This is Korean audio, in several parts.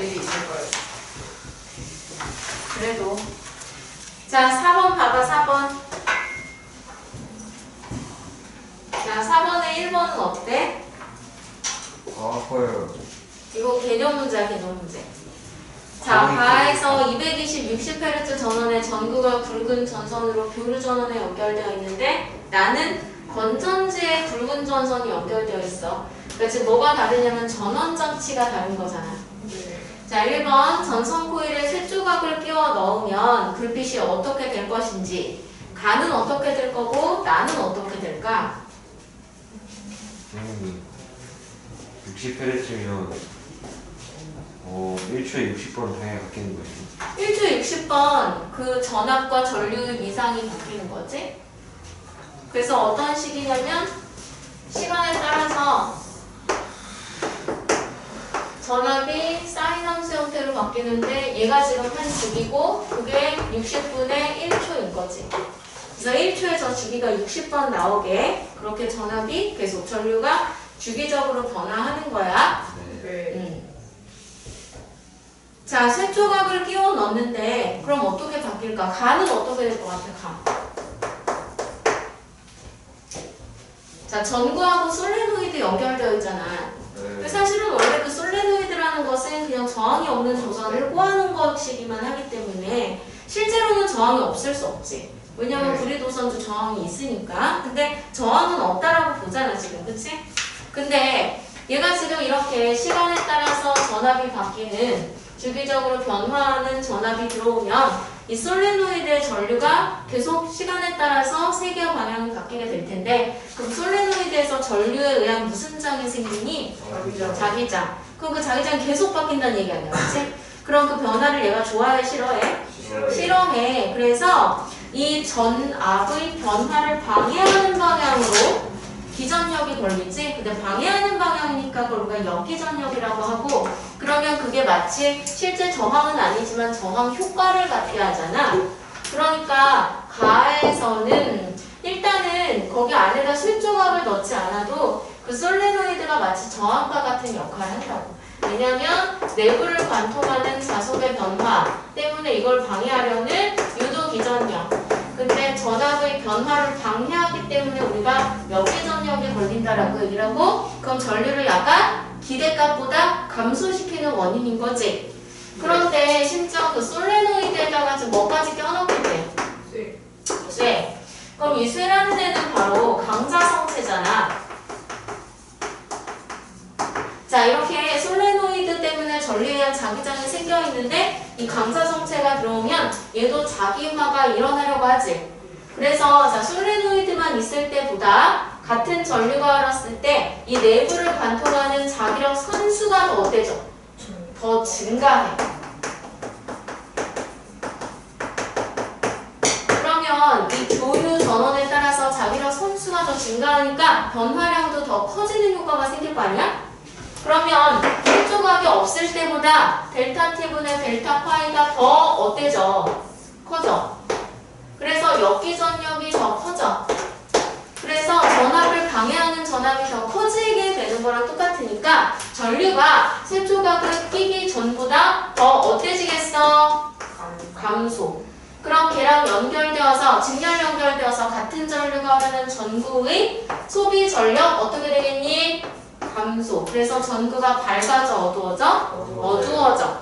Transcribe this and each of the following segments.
일이 있을 거예요. 그래도. 자, 4번 봐봐, 4번. 자, 4번에 1번은 어때? 아파요. 이거 개념 문제야, 개념 문제. 자, 바에서 220, 60Hz 전원의 전구가 굵은 전선으로 교류 전원에 연결되어 있는데 나는 건전지에 굵은 전선이 연결되어 있어. 그러니까 지금 뭐가 다르냐면 전원 장치가 다른 거잖아. 자, 1번 전선 코일에 세 조각을 끼워 넣으면 불빛이 어떻게 될 것인지 가는 어떻게 될 거고 나는 어떻게 될까? 60Hz면 1초에 60번 방향이 바뀌는 거예요. 1초에 60번 그 전압과 전류의 미상이 바뀌는 거지. 그래서 어떤 식이냐면 시간에 따라서 전압이 사인 함수 형태로 바뀌는데 얘가 지금 한 주기고 그게 60분의 1초인 거지. 그래서 1초에 저 주기가 60번 나오게 그렇게 전압이 계속 전류가 주기적으로 변화하는 거야. 네. 자, 세 조각을 끼워 넣는데 그럼 어떻게 바뀔까? 간은 어떻게 될 것 같아? 간. 자, 전구하고 솔레노이드 연결되어 있잖아. 근데 사실은 원래 그 솔레노이드라는 것은 그냥 저항이 없는 조선을 꼬아놓은 것이기만 하기 때문에 실제로는 저항이 없을 수 없지. 왜냐면 구리도선도 저항이 있으니까. 근데 저항은 없다라고 보잖아 지금, 그치? 근데 얘가 지금 이렇게 시간에 따라서 전압이 바뀌는 주기적으로 변화하는 전압이 들어오면 이 솔레노이드의 전류가 계속 시간에 따라서 세기와 방향이 바뀌게 될 텐데 그럼 솔레노이드에서 전류에 의한 무슨 장이 생기니? 자기장. 그럼 그 자기장이 계속 바뀐다는 얘기 아니야, 그치? 그럼 그 변화를 얘가 좋아해, 싫어해? 싫어해. 그래서 이 전압의 변화를 방해하는 방향으로 기전력이 걸리지? 근데 방해하는 방향이니까 그걸 우리가 역기전력이라고 하고 그러면 그게 마치 실제 저항은 아니지만 저항 효과를 갖게 하잖아. 그러니까 가에서는 일단은 거기 안에다 쇠조각을 넣지 않아도 그 솔레노이드가 마치 저항과 같은 역할을 한다고. 왜냐면 내부를 관통하는 자속의 변화 때문에 이걸 방해하려는 유도기전력. 근데 전압의 변화를 방해하기 때문에 우리가 역기전력이 걸린다라고 얘기를 하고 그럼 전류를 약간 기대값보다 감소시키는 원인인 거지. 그런데 심지어 그 솔레노이드에다가 지금 뭐까지 껴넣게 돼? 쇠. 그럼 이 쇠라는 애는 바로 강자성체잖아. 자, 이렇게 솔레노이드 때문에 전류에 의한 자기장이 생겨 있는데 이 강자성체가 들어오면 얘도 자기화가 일어나려고 하지. 그래서 자, 솔레노이드만 있을 때보다 같은 전류가 흘렀을 때 이 내부를 관통하는 자기력 선수가 더 어때져? 더 증가해. 그러면 이 교류 전원에 따라서 자기력 선수가 더 증가하니까 변화량도 더 커지는 효과가 생길 거 아니야? 그러면 이 조각이 없을 때보다 델타 t분의 델타 파이가 더 어때져? 커져. 그래서 역기전력이 더 커져. 그래서 전압을 방해하는 전압이 더 커지게 되는 거랑 똑같으니까 전류가 세 조각을 끼기 전보다 더 어때지겠어? 감소. 그럼 걔랑 연결되어서 직렬 연결되어서 같은 전류가 흐르는 전구의 소비 전력 어떻게 되겠니? 감소. 그래서 전구가 밝아져, 어두워져? 어두워져.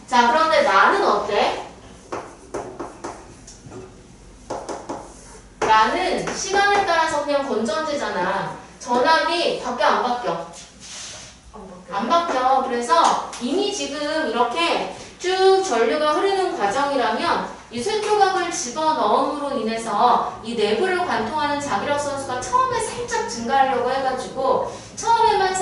자, 그런데 나는 어때? 나는 시간에 따라서 그냥 건전지잖아. 전압이 바뀌어, 안 바뀌어? 안 바뀌어. 그래서 이미 지금 이렇게 쭉 전류가 흐르는 과정이라면 이 쇠조각을 집어넣음으로 인해서 이 내부를 관통하는 자기력 선수가 처음에 살짝 증가하려고 해가지고 처음에만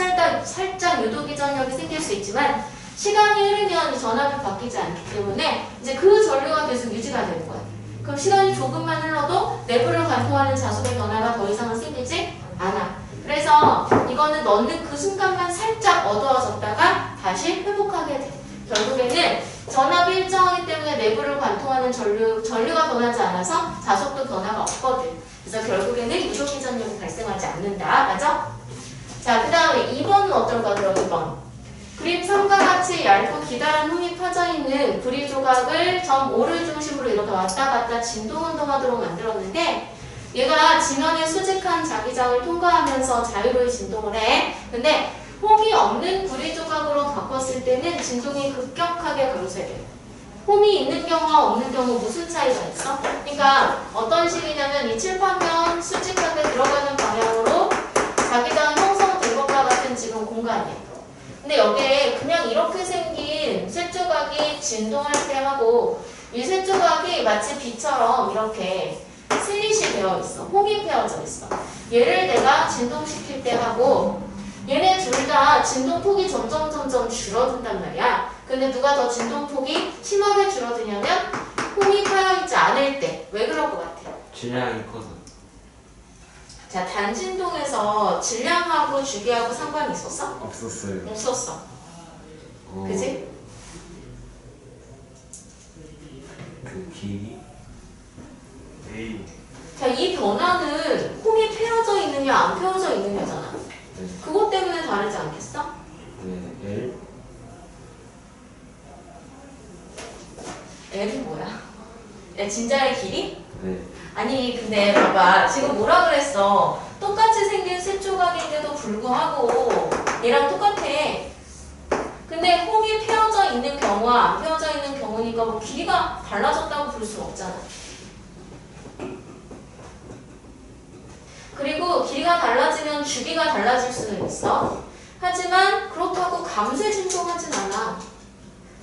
살짝 유도기전력이 생길 수 있지만 시간이 흐르면 이 전압이 바뀌지 않기 때문에 이제 그 전류가 계속 유지가 되는 거야. 그럼 시간이 조금만 흘러도 내부를 관통하는 자속의 변화가 더 이상은 생기지 않아. 그래서 이거는 넣는 그 순간만 살짝 어두워졌다가 다시 회복하게 돼. 결국에는 전압이 일정하기 때문에 내부를 관통하는 전류가 변하지 않아서 자속도 변화가 없거든. 그래서 결국에는 유도기전력이 발생하지 않는다. 맞아? 자, 그 다음에 2번은 어떨까? 그럼 2번. 그림 3과 같이 얇고 기다란 홈이 파져 있는 구리 조각을 점 O를 중심으로 이렇게 왔다 갔다 진동 운동하도록 만들었는데 얘가 지면에 수직한 자기장을 통과하면서 자유로이 진동을 해. 근데 홈이 없는 구리 조각으로 바꿨을 때는 진동이 급격하게 감소해요. 홈이 있는 경우와 없는 경우 무슨 차이가 있어? 그러니까 어떤 식이냐면 이 칠판면 수직하게 들어가는 방향으로 자기장 형성된 것과 같은 지금 공간이에요. 근데 여기에 그냥 이렇게 생긴 셋 조각이 진동할 때 하고 이 셋 조각이 마치 비처럼 이렇게 슬릿이 되어 있어. 홈이 펴져 있어. 얘를 내가 진동시킬 때 하고 얘네 둘 다 진동폭이 점점 줄어든단 말이야. 근데 누가 더 진동폭이 심하게 줄어드냐면 홈이 파여있지 않을 때. 왜 그럴 것 같아? 질량이 커서. 자, 단진동에서 질량하고 주기하고 상관이 있었어? 없었어요. 없었어. 그지? 그 길이? 에이. 자, 이 변화는 홈이 펴져 있느냐 안 펴져 있느냐잖아. 네. 그것 때문에 다르지 않겠어? 네. L? L은 뭐야? 진짜의 길이? 네. 아니 근데 봐봐 지금 뭐라 그랬어? 똑같이 생긴 셋 조각인데도 불구하고 얘랑 똑같아. 근데 홈이 펴져 있는 경우와 안 펴져 있는 경우니까 뭐 길이가 달라졌다고 볼 수 없잖아. 그리고 길이가 달라지면 주기가 달라질 수는 있어. 하지만 그렇다고 감쇄 진동하진 않아.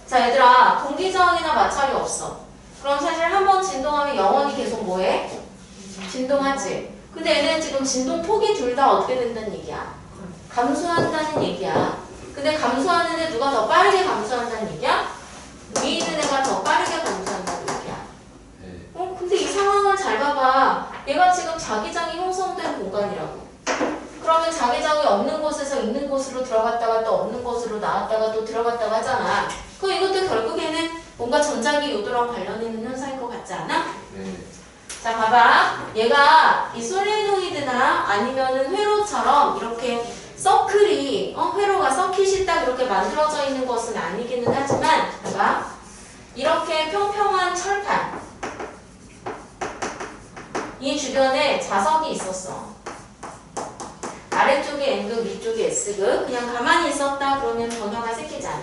자 얘들아 공기저항이나 마찰이 없어. 그럼 사실 한번 진동하면 영원히 계속 뭐해? 진동하지. 근데 얘는 지금 진동폭이 둘 다 어떻게 된다는 얘기야? 감소한다는 얘기야. 근데 감소하는데 누가 더 빠르게 감소한다는 얘기야? 위에 있는 애가 더 빠르게 감소한다는 얘기야. 네. 근데 이 상황을 잘 봐봐. 얘가 지금 자기장이 형성된 공간이라고. 그러면 자기장이 없는 곳에서 있는 곳으로 들어갔다가 또 없는 곳으로 나왔다가 또 들어갔다가 하잖아. 그럼 이것도 결국에는 뭔가 전자기 요도랑 관련 있는 현상인 것 같지 않아? 네. 자 봐봐. 얘가 이 솔레노이드나 아니면은 회로처럼 이렇게 서클이 회로가 서킷이 딱 이렇게 만들어져 있는 것은 아니기는 하지만 봐봐. 이렇게 평평한 철판 이 주변에 자석이 있었어. 아래쪽이 N극, 위쪽이 S극. 그냥 가만히 있었다 그러면 변화가 생기지 않아.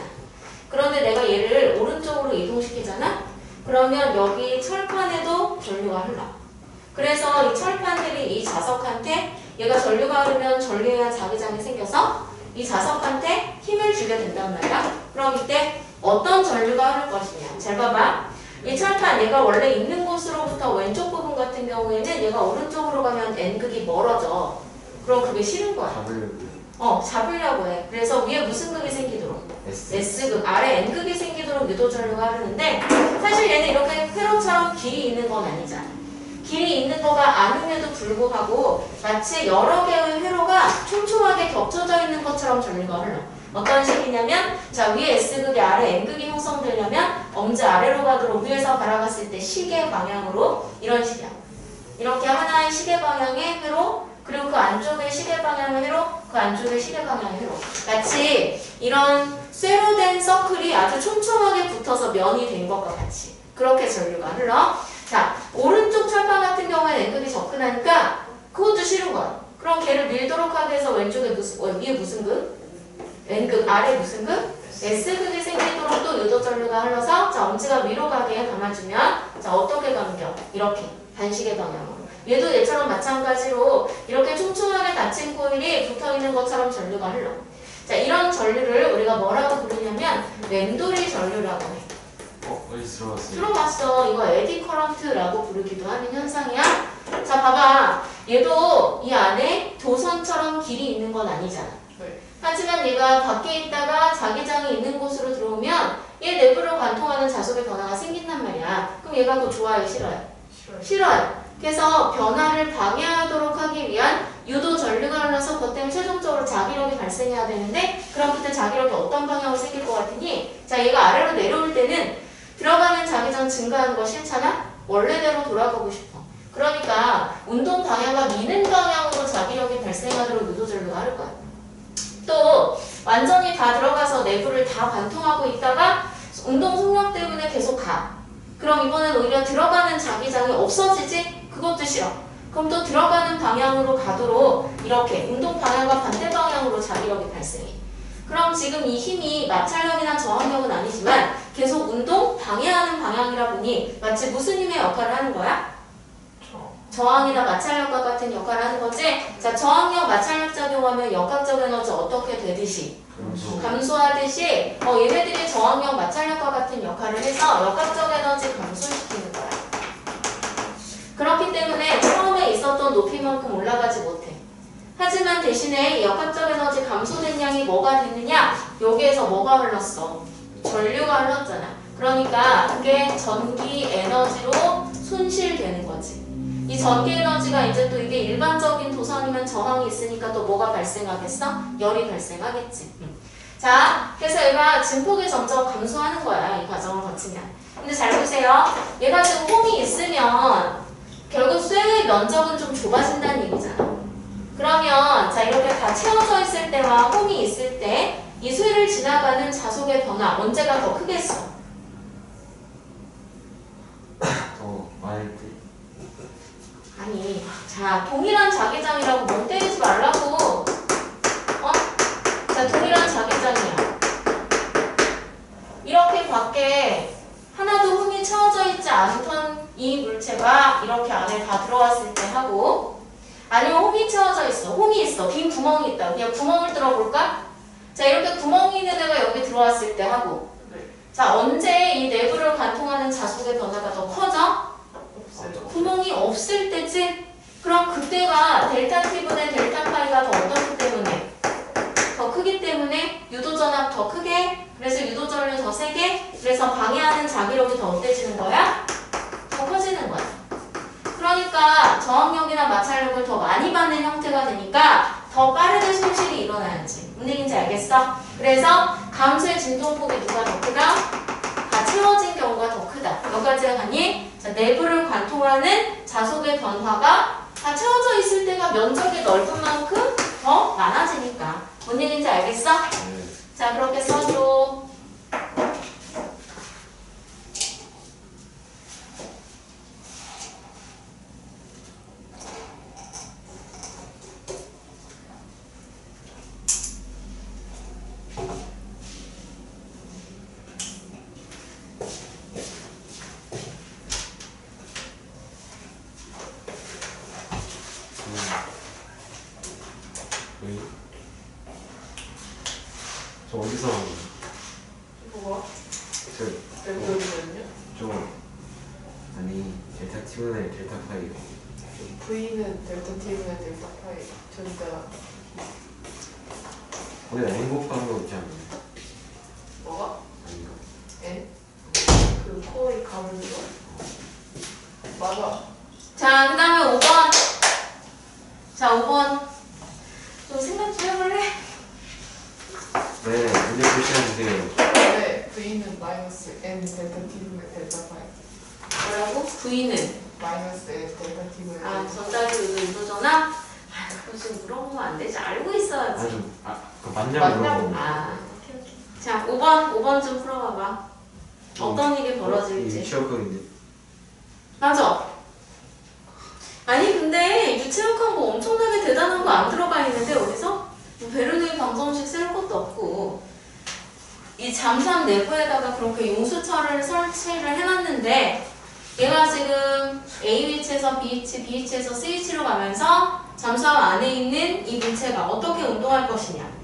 그런데 내가 얘를 오른쪽으로 이동시키잖아? 그러면 여기 철판에도 전류가 흘러. 그래서 이 철판들이 이 자석한테 얘가 전류가 흐르면 전류에 자기장이 생겨서 이 자석한테 힘을 주게 된단 말이야. 그럼 이때 어떤 전류가 흐를 것이냐. 잘 봐봐. 이 철판 얘가 원래 있는 곳으로부터 왼쪽 부분 같은 경우에는 얘가 오른쪽으로 가면 N극이 멀어져. 그럼 그게 싫은 거야. 잡으려고요. 잡으려고 해. 그래서 위에 무슨 극이 생기도록? S. S극, 아래 N극이 생기도록 유도 전류가 흐르는데 사실 얘는 이렇게 회로처럼 길이 있는 건 아니잖아. 길이 있는 거가 아님에도 불구하고 마치 여러 개의 회로가 촘촘하게 겹쳐져 있는 것처럼 전류가 흘러. 어떤 식이냐면 자 위에 S극이 아래 N극이 형성되려면 엄지 아래로 가도록 위에서 바라봤을 때 시계 방향으로 이런 식이야. 이렇게 하나의 시계 방향의 회로 그리고 그 안쪽에 시계 방향의 회로 그 안쪽에 시계 방향의 회로 마치 이런 쇠로 된 서클이 아주 촘촘하게 붙어서 면이 된 것과 같이 그렇게 전류가 흘러. 자 오른쪽 철판 같은 경우에는 N극이 접근하니까 그것도 싫은 거야. 그럼 걔를 밀도록 하기 위해서 왼쪽에 위에 무슨 극? N극, 아래 무슨 극? S극이 생기도록 또 유도 전류가 흘러서 자 엄지가 위로 가게 감아주면 자 어떻게 감겨? 이렇게 반시계 방향으로. 얘도 얘처럼 마찬가지로 이렇게 촘촘하게 닫힌 코일이 붙어있는 것처럼 전류가 흘러. 자 이런 전류를 우리가 뭐라고 부르냐면 맴돌이 전류라고 해. 어디 들어갔어요? 들어봤어. 이거 에디 커런트라고 부르기도 하는 현상이야. 자 봐봐. 얘도 이 안에 도선처럼 길이 있는 건 아니잖아. 하지만 얘가 밖에 있다가 자기장이 있는 곳으로 들어오면 얘 내부를 관통하는 자석의 변화가 생긴단 말이야. 그럼 얘가 더 좋아요? 싫어요? 싫어요. 그래서 변화를 방해하도록 하기 위한 유도 전류가 흘러서 그것 때문에 최종적으로 자기력이 발생해야 되는데 그럼 그때 자기력이 어떤 방향으로 생길 것 같으니 자 얘가 아래로 내려올 때는 들어가는 자기장 증가하는 거 싫잖아? 원래대로 돌아가고 싶어. 그러니까 운동 방향과 미는 방향으로 자기력이 발생하도록 유도 전류가 흐를 거야. 또 완전히 다 들어가서 내부를 다 관통하고 있다가 운동 속력 때문에 계속 가. 그럼 이번엔 오히려 들어가는 자기장이 없어지지? 그것도 싫어. 그럼 또 들어가는 방향으로 가도록 이렇게 운동 방향과 반대 방향으로 자기력이 발생해. 그럼 지금 이 힘이 마찰력이나 저항력은 아니지만 계속 운동 방해하는 방향이라 보니 마치 무슨 힘의 역할을 하는 거야? 저항이나 마찰력과 같은 역할을 하는 거지? 자, 저항력, 마찰력 작용하면 역학적 에너지 어떻게 되듯이? 감소하듯이 얘네들이 저항력, 마찰력과 같은 역할을 해서 역학적 에너지 감소시키는 거야. 그렇기 때문에 처음에 있었던 높이만큼 올라가지 못해. 하지만 대신에 역학적 에너지 감소된 양이 뭐가 됐느냐? 여기에서 뭐가 흘렀어? 전류가 흘렀잖아. 그러니까 그게 전기 에너지로 손실되는 거지. 이 전기 에너지가 이제 또 이게 일반적인 도선이면 저항이 있으니까 또 뭐가 발생하겠어? 열이 발생하겠지. 자, 그래서 얘가 증폭이 점점 감소하는 거야. 이 과정을 거치면. 근데 잘 보세요. 얘가 지금 홈이 있으면 결국 쇠의 면적은 좀 좁아진다는 얘기잖아. 그러면 자 이렇게 다 채워져 있을 때와 홈이 있을 때 이 쇠를 지나가는 자속의 변화 언제가 더 크겠어? 더 많을 때. 아니, 자 동일한 자기장이라고 멍 때리지 말라고. 자 동일한 자기장이야. 이렇게 밖에 하나도 홈이 채워져 있지 않던 이 물체가 이렇게 안에 다 들어왔을 때 하고, 아니면 홈이 채워져 있어. 홈이 있어. 빈 구멍이 있다. 그냥 구멍을 뚫어볼까? 자 이렇게 구멍이 있는 애가 여기 들어왔을 때 하고, 자 언제 이 내부를 관통하는 자속의 변화가 더 커져? 구멍이 없을 때지? 그럼 그때가 델타 T분의 델타 파이가 더 어떻기 때문에? 더 크기 때문에 유도전압 더 크게, 그래서 유도전류 더 세게, 그래서 방해하는 자기력이 더 어때지는 거야? 더 커지는 거야. 그러니까 저항력이나 마찰력을 더 많이 받는 형태가 되니까 더 빠르게 손실이 일어나야지. 무슨 얘기인지 알겠어? 그래서 감소의 진동폭이 누가 더 크다? 다 채워진 경우가 더 크다. 여기까지가 가니? 자, 내부를 관통하는 자속의 변화가 다 채워져 있을 때가 면적이 넓은 만큼 더 많아지니까. 뭔 얘기인지 알겠어? 자, 그렇게 써줘. 저 어디서 뭐가? 좀 아니 델타 T분의 델타 파이. V는 델타 T분의 델타 파이 전자 거기다 N 곱하는 거 있지 않나요? 뭐가? 아닌가? N? 그 코어의 가는 거? 맞아. 자, 그 다음에 5번. 자, 5번. 좀 생각 좀 해볼래? 네, 문제 표시해주세요. 네, V는 마이너스 N 델타 T분의 델타 파이 뭐라고? V는? 마이너스 N 델타 T분의 아, 전자기 유도전압? 아, 그거 지금 물어보면 안 되지. 알고 있어야지. 그 맞냐고 맞냐고. 물어보고. 아, 오케이, 오케이. 자, 5번 좀 풀어봐봐. 어떤 일이 벌어질지. 유치원급인데. 맞아. 아니, 근데 유체육한 뭐 엄청나게 대단한 거 안 들어가 있는데, 어디서? 뭐 베르누이 방정식 쓸 것도 없고. 이 잠수함 내부에다가 그렇게 용수철을 설치를 해놨는데, 얘가 지금 A 위치에서 B 위치, B 위치에서 C 위치로 가면서 잠수함 안에 있는 이 물체가 어떻게 운동할 것이냐.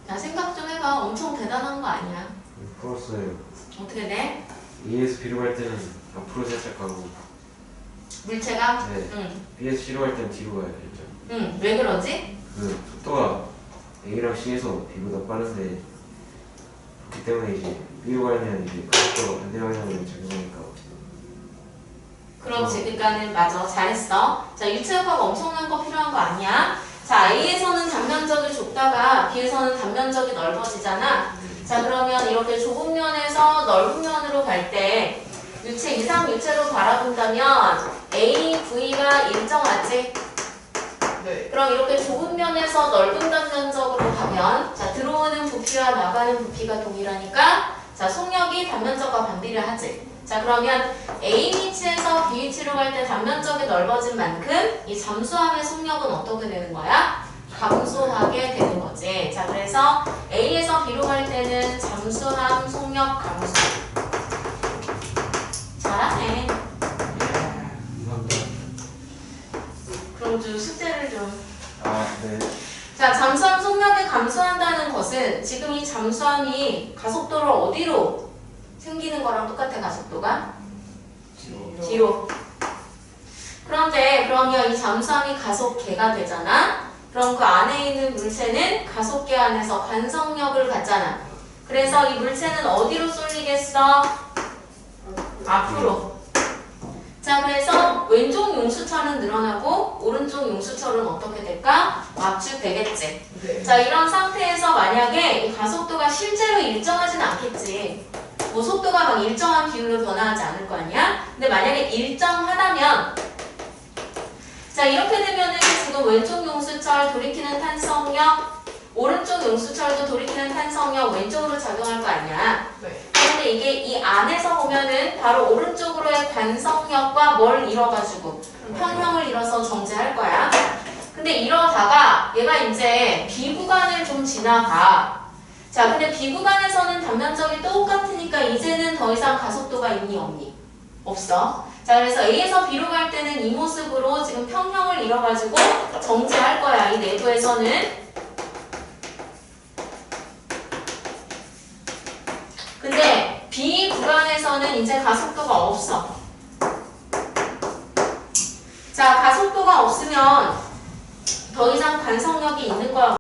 자, 생각 좀 해봐. 엄청 대단한 거 아니야. 풀었어요. 어떻게 돼? A에서 B로 갈 때는 앞으로 살짝 가고, 물체가? 네. 응. B에서 C로 갈 때는 뒤로 가야 되죠. 응. 왜 그러지? 그 속도가 A랑 C에서 B보다 빠른데, 그렇기 때문에 이제 B로 가려면 이제 그 속도가 반대 방향으로 작용하니까. 그렇지. 그러니까는 맞아. 잘했어. 자, 유체역학가 엄청난 거 필요한 거 아니야. 자, A에서는 단면적이 좁다가 B에서는 단면적이 넓어지잖아. 자, 그러면 이렇게 좁은 면에서 넓은 면으로 갈 때 유체 이상 유체로 바라본다면 A, V가 일정하지? 네. 그럼 이렇게 좁은 면에서 넓은 단면적으로 가면 자, 들어오는 부피와 나가는 부피가 동일하니까 자, 속력이 단면적과 반비례하지. 자, 그러면 A 위치에서 B 위치로 갈 때 단면적이 넓어진 만큼 이 잠수함의 속력은 어떻게 되는 거야? 감소하게 되는 거지. 자, 그래서 A에서 B로 갈 때는 잠수함 속력 감소. 잘하네. 감사합니다. 그럼 좀 숙제를 좀. 네. 자, 잠수함 속력이 감소한다는 것은 지금 이 잠수함이 가속도를 어디로 생기는 거랑 똑같아, 가속도가? 뒤로. 그런데 그러면 이 잠수함이 가속계가 되잖아? 그럼 그 안에 있는 물체는 가속계 안에서 관성력을 갖잖아. 그래서 이 물체는 어디로 쏠리겠어? 앞으로. 자, 그래서 왼쪽 용수철은 늘어나고 오른쪽 용수철은 어떻게 될까? 압축되겠지. 네. 자, 이런 상태에서 만약에 이 가속도가 실제로 일정하진 않겠지. 뭐 속도가 막 일정한 비율로 변화하지 않을 거 아니야? 근데 만약에 일정하다면 자, 이렇게 되면은 지금 왼쪽 용수철 돌이키는 탄성력, 오른쪽 용수철도 돌이키는 탄성력 왼쪽으로 작용할 거 아니야? 네. 그런데 이게 이 안에서 보면은 바로 오른쪽으로의 관성력과 뭘 이뤄가지고 평형을 이뤄서 정지할 거야. 근데 이러다가 얘가 이제 B 구간을 좀 지나가. 자, 근데 B 구간에서는 단면적이 똑같으니까 이제는 더 이상 가속도가 있니 없니? 없어. 자, 그래서 A에서 B로 갈 때는 이 모습으로 지금 평형을 이뤄가지고 정지할 거야. 이 내부에서는. 근데 B 구간에서는 이제 가속도가 없어. 자, 가속도가 없으면 더 이상 관성력이 있는 거야.